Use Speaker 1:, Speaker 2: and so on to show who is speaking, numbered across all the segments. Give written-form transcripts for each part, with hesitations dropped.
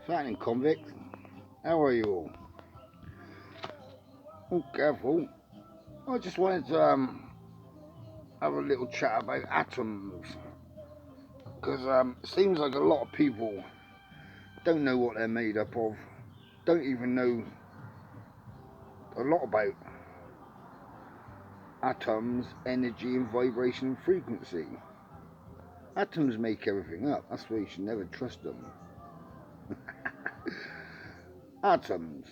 Speaker 1: Happening, convict? How are you all? Oh, careful. I just wanted to have a little chat about atoms, because it seems like a lot of people don't know what they're made up of, don't even know a lot about atoms, energy and vibration and frequency. Atoms make everything up, that's why you should never trust them. Atoms.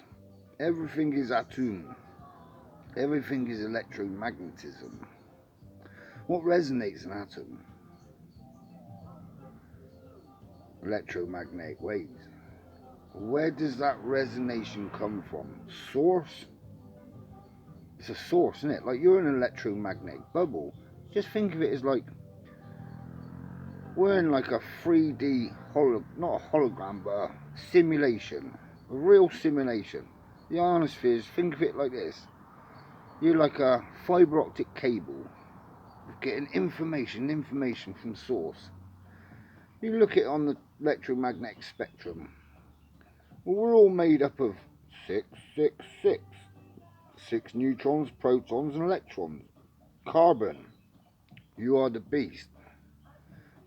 Speaker 1: Everything is atom. Everything is electromagnetism. What resonates an atom? Electromagnetic waves. Where does that resonation come from? Source? It's a source, isn't it? Like you're in an electromagnetic bubble. Just think of it as like we're in like a 3D not a hologram, but a simulation, a real simulation. The ionosphere, think of it like this: you're like a fibre optic cable, getting information from source. You look at it on the electromagnetic spectrum. Well, we're all made up of 666. 6 neutrons, protons and electrons. Carbon. You are the beast.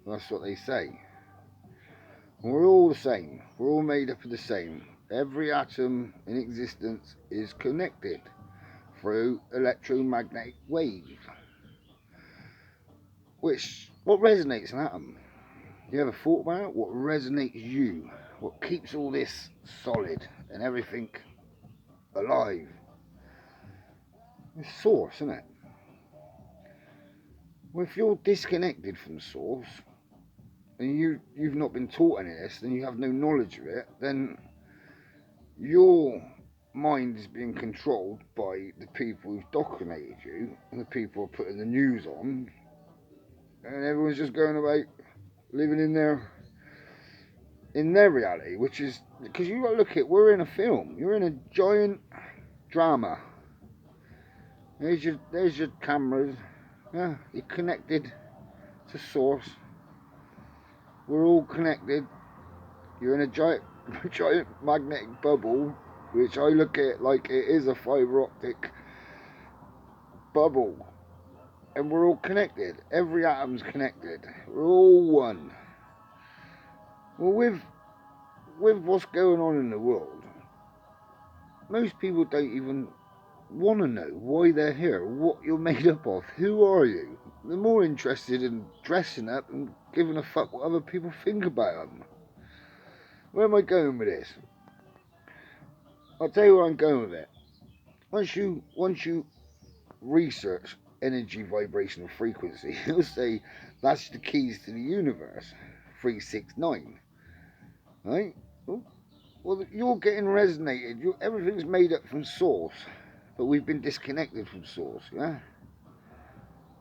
Speaker 1: That's what they say. And we're all the same. We're all made up of the same. Every atom in existence is connected through electromagnetic wave. What resonates an atom? You ever thought about it? What resonates you? What keeps all this solid and everything alive? It's source, isn't it? Well, if you're disconnected from source and you've not been taught any of this, then you have no knowledge of it, then your mind is being controlled by the people who've indoctrinated you and the people who are putting the news on, and everyone's just going about living in their reality, which is because you got to look at, we're in a film, you're in a giant drama. There's your cameras. Yeah, you're connected to source. We're all connected. You're in a giant magnetic bubble, which I look at like it is a fibre optic bubble, and we're all connected. Every atom's connected. We're all one. Well, with what's going on in the world, most people don't even want to know why they're here, what you're made up of, who are you. They're more interested in dressing up and giving a fuck what other people think about them. Where am I going with this? I'll tell you where I'm going with it. Once you research energy, vibration and frequency, you'll say that's the keys to the universe. 369. Right? Well, you're getting resonated. Everything's made up from source, but we've been disconnected from source. Yeah.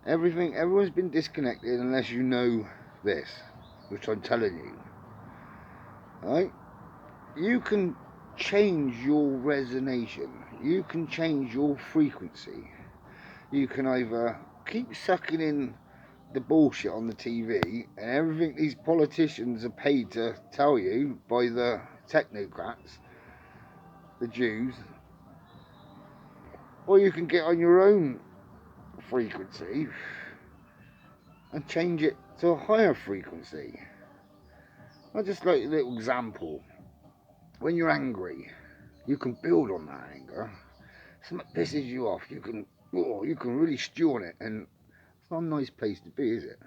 Speaker 1: Everyone's been disconnected unless you know this, which I'm telling you. Right? You can change your resonation. You can change your frequency. You can either keep sucking in the bullshit on the TV and everything these politicians are paid to tell you by the technocrats, the Jews, or you can get on your own frequency and change it to a higher frequency. I just like a little example. When you're angry, you can build on that anger. Something pisses you off, you can really stew on it, and it's not a nice place to be, is it?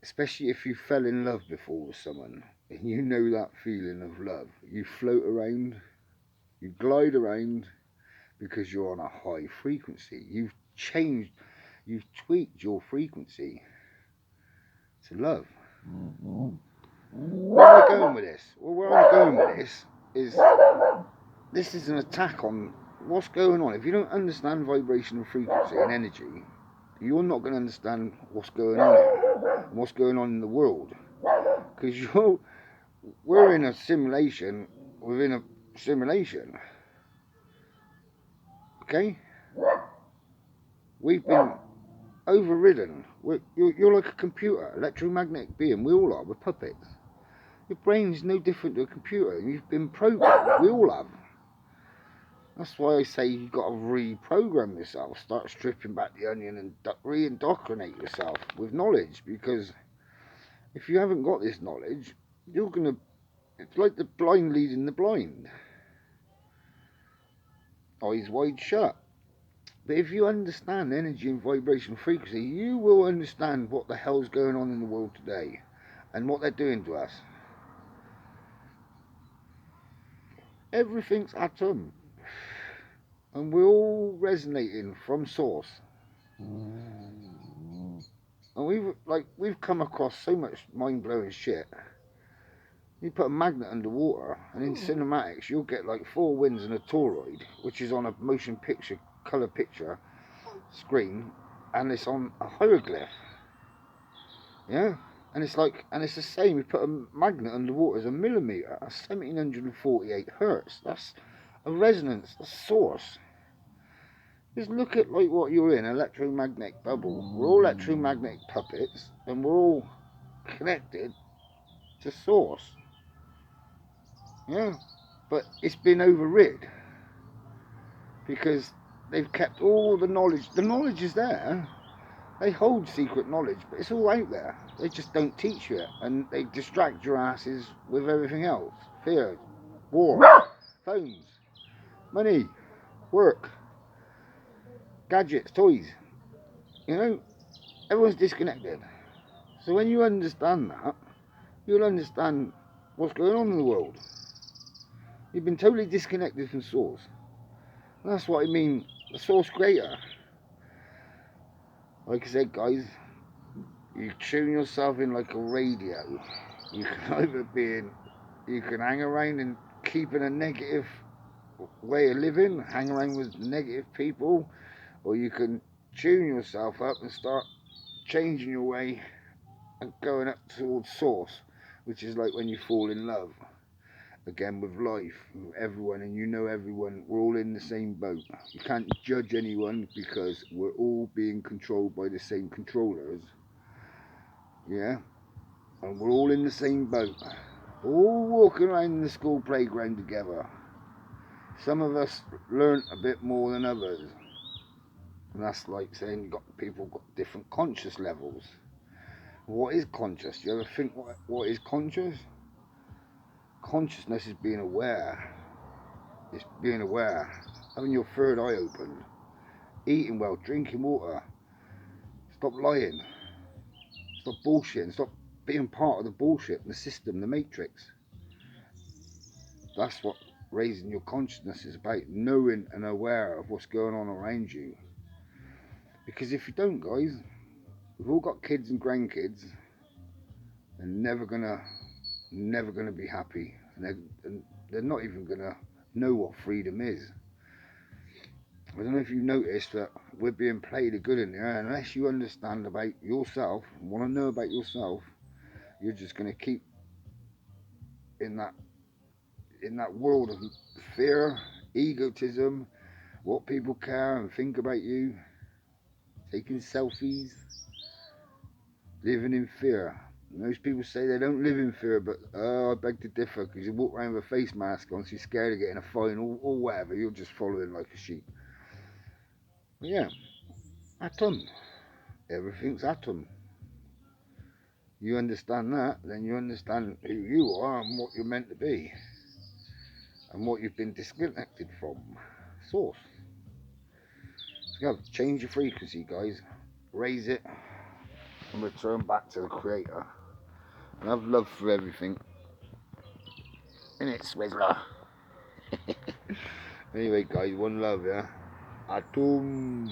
Speaker 1: Especially if you fell in love before with someone and you know that feeling of love. You float around, you glide around because you're on a high frequency. You've tweaked your frequency to love. Where am I going with this? Well, where I'm going with this is an attack on what's going on. If you don't understand vibration and frequency and energy, you're not going to understand what's going on here and what's going on in the world. Because we're in a simulation within a simulation. Okay? We've been overridden. You're like a computer, electromagnetic being. We all are. We're puppets. Your brain's no different to a computer. You've been programmed. We all have. That's why I say you've got to reprogram yourself. Start stripping back the onion and re-indoctrinate yourself with knowledge. Because if you haven't got this knowledge, you're going to... It's like the blind leading the blind. Eyes wide shut. But if you understand energy and vibration frequency, you will understand what the hell's going on in the world today and what they're doing to us. Everything's atom, and we're all resonating from source. And we've come across so much mind-blowing shit. You put a magnet underwater, and in cinematics you'll get like 4 winds and a toroid, which is on a motion picture colour picture screen, and it's on a hieroglyph. Yeah, and it's the same. You put a magnet underwater as a millimeter, that's 1748 hertz. That's a resonance, a source. Just look at like what you're in, electromagnetic bubble. We're all electromagnetic puppets, and we're all connected to source. Yeah, but it's been overrid because they've kept all the knowledge. The knowledge is there. They hold secret knowledge, but it's all out there. They just don't teach you it, and they distract your asses with everything else. Fear, war, phones, money, work, gadgets, toys. You know, everyone's disconnected. So when you understand that, you'll understand what's going on in the world. You've been totally disconnected from source. And that's what I mean, the source creator. Like I said, guys, you tune yourself in like a radio. You can either you can hang around and keep in a negative way of living, hang around with negative people, or you can tune yourself up and start changing your way and going up towards source, which is like when you fall in love again with life, with everyone, and you know everyone. We're all in the same boat. You can't judge anyone because we're all being controlled by the same controllers. Yeah, and we're all in the same boat, all walking around in the school playground together. Some of us learn a bit more than others, and that's like saying you got people got different conscious levels. What is conscious? You ever think what is conscious? Consciousness is being aware. It's being aware, having your third eye open, eating well, drinking water, stop lying, stop bullshitting, stop being part of the bullshit, the system, the matrix. That's what raising your consciousness is about, knowing and aware of what's going on around you. Because if you don't, guys, we've all got kids and grandkids, they're never gonna be happy, and they're not even gonna know what freedom is. I don't know if you've noticed that we're being played a good in there. Unless you understand about yourself and want to know about yourself, you're just going to keep in that world of fear, egotism, what people care and think about you, taking selfies, living in fear. Most people say they don't live in fear, but I beg to differ, because you walk around with a face mask on, so you're scared of getting a fine or whatever. You're just following like a sheep. But yeah, atom. Everything's atom. You understand that, then you understand who you are and what you're meant to be, and what you've been disconnected from. Source. So change your frequency, guys. Raise it and return back to the creator. And have love for everything. Innit, Swizzler? Anyway, guys, one love, yeah? Atom.